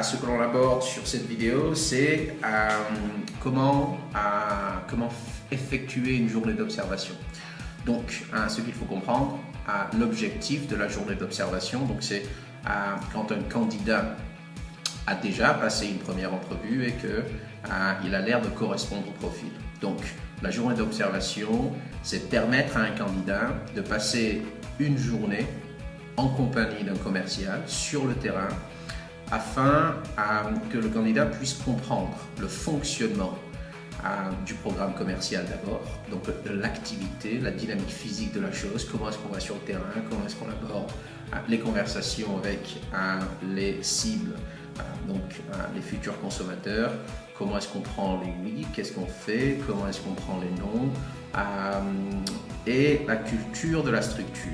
ce que l'on aborde sur cette vidéo, c'est comment effectuer une journée d'observation. Donc, ce qu'il faut comprendre, l'objectif de la journée d'observation, donc c'est quand un candidat a déjà passé une première entrevue et qu'il a l'air de correspondre au profil. Donc, la journée d'observation, c'est permettre à un candidat de passer une journée en compagnie d'un commercial sur le terrain afin que le candidat puisse comprendre le fonctionnement du programme commercial d'abord, donc de l'activité, la dynamique physique de la chose, comment est-ce qu'on va sur le terrain, comment est-ce qu'on aborde les conversations avec les cibles, donc les futurs consommateurs, comment est-ce qu'on prend les oui, qu'est-ce qu'on fait, comment est-ce qu'on prend les non, et la culture de la structure.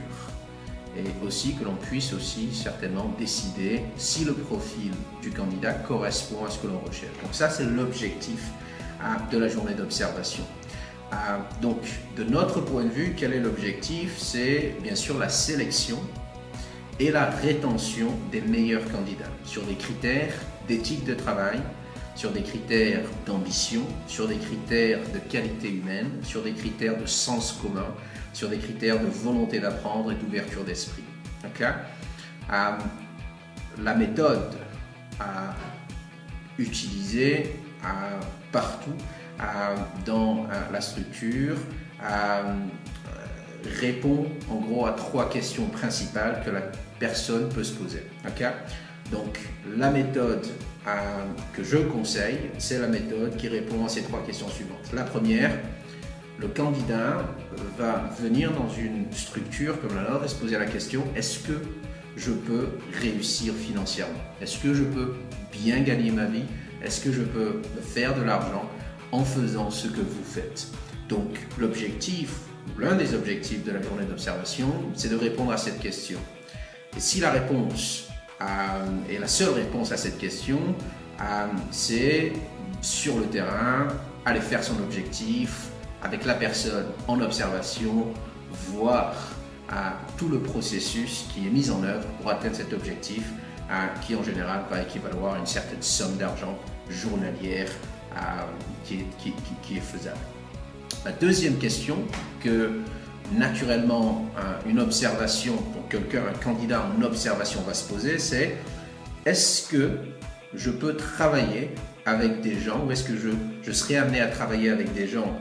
Et aussi que l'on puisse aussi certainement décider si le profil du candidat correspond à ce que l'on recherche. Donc ça, c'est l'objectif de la journée d'observation. Donc, de notre point de vue, quel est l'objectif? C'est bien sûr la sélection et la rétention des meilleurs candidats sur des critères d'éthique de travail, sur des critères d'ambition, sur des critères de qualité humaine, sur des critères de sens commun, sur des critères de volonté d'apprendre et d'ouverture d'esprit. Okay? La méthode utilisée partout dans la structure répond en gros à 3 questions principales que la personne peut se poser. Okay? Donc la méthode que je conseille, c'est la méthode qui répond à ces 3 questions suivantes. La première, le candidat va venir dans une structure comme la nôtre et se poser la question: est-ce que je peux réussir financièrement? Est-ce que je peux bien gagner ma vie? Est-ce que je peux me faire de l'argent en faisant ce que vous faites? Donc l'objectif, l'un des objectifs de la journée d'observation, c'est de répondre à cette question. Et si la réponse et la seule réponse à cette question, c'est sur le terrain, aller faire son objectif avec la personne en observation, voir tout le processus qui est mis en œuvre pour atteindre cet objectif, qui en général va équivaloir à une certaine somme d'argent journalière qui est faisable. La deuxième question que naturellement une observation pour quelqu'un, un candidat en observation va se poser, c'est: est-ce que je peux travailler avec des gens, ou est-ce que je serai amené à travailler avec des gens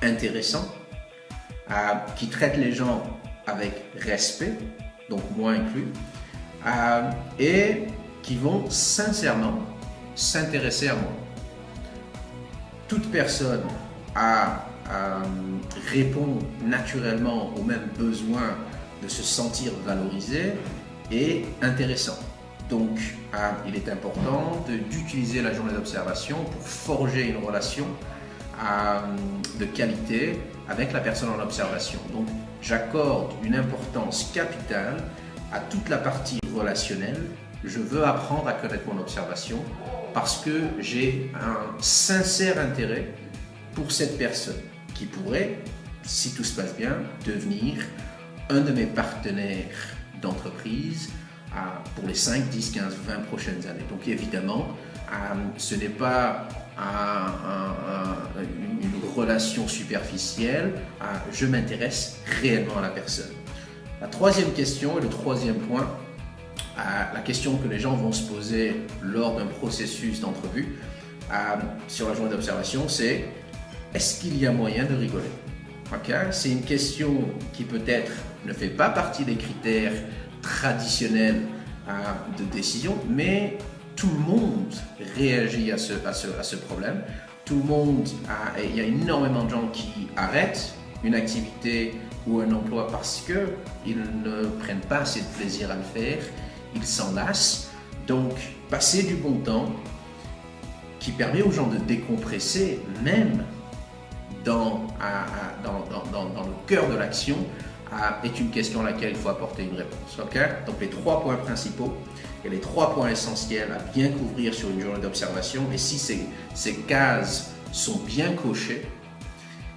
intéressants, qui traitent les gens avec respect, donc moi inclus, et qui vont sincèrement s'intéresser à moi. Toute personne répond naturellement au même besoin de se sentir valorisé et intéressant. Donc, il est important d'utiliser la journée d'observation pour forger une relation de qualité avec la personne en observation. Donc, j'accorde une importance capitale à toute la partie relationnelle. Je veux apprendre à connaître mon observation parce que j'ai un sincère intérêt pour cette personne qui pourrait, si tout se passe bien, devenir un de mes partenaires d'entreprise pour les 5, 10, 15, 20 prochaines années. Donc évidemment, ce n'est pas une relation superficielle, je m'intéresse réellement à la personne. La troisième question et le troisième point, la question que les gens vont se poser lors d'un processus d'entrevue sur la journée d'observation, c'est: est-ce qu'il y a moyen de rigoler? Okay? C'est une question qui peut-être ne fait pas partie des critères traditionnels de décision, mais tout le monde réagit à ce problème. Tout le monde, il y a énormément de gens qui arrêtent une activité ou un emploi parce qu'ils ne prennent pas assez de plaisir à le faire, ils s'en lassent. Donc, passer du bon temps qui permet aux gens de décompresser, même dans le cœur de l'action, est une question à laquelle il faut apporter une réponse. Okay? Donc les 3 points principaux et les 3 points essentiels à bien couvrir sur une journée d'observation, et si ces cases sont bien cochées,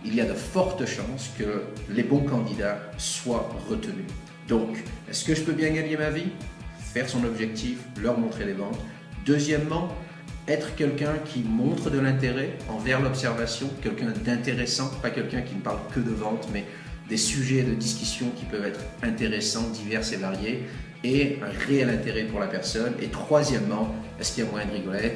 il y a de fortes chances que les bons candidats soient retenus. Donc, est-ce que je peux bien gagner ma vie? Faire son objectif, leur montrer les ventes, Deuxièmement, être quelqu'un qui montre de l'intérêt envers l'observation, quelqu'un d'intéressant, pas quelqu'un qui ne parle que de vente, mais des sujets de discussion qui peuvent être intéressants, divers et variés, et un réel intérêt pour la personne. Et troisièmement, est-ce qu'il y a moyen de rigoler?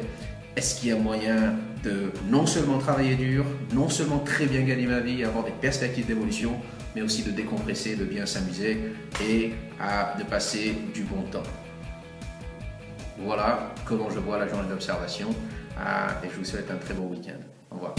Est-ce qu'il y a moyen de non seulement travailler dur, non seulement très bien gagner ma vie, avoir des perspectives d'évolution, mais aussi de décompresser, de bien s'amuser et de passer du bon temps. Voilà comment je vois la journée d'observation et je vous souhaite un très bon week-end. Au revoir.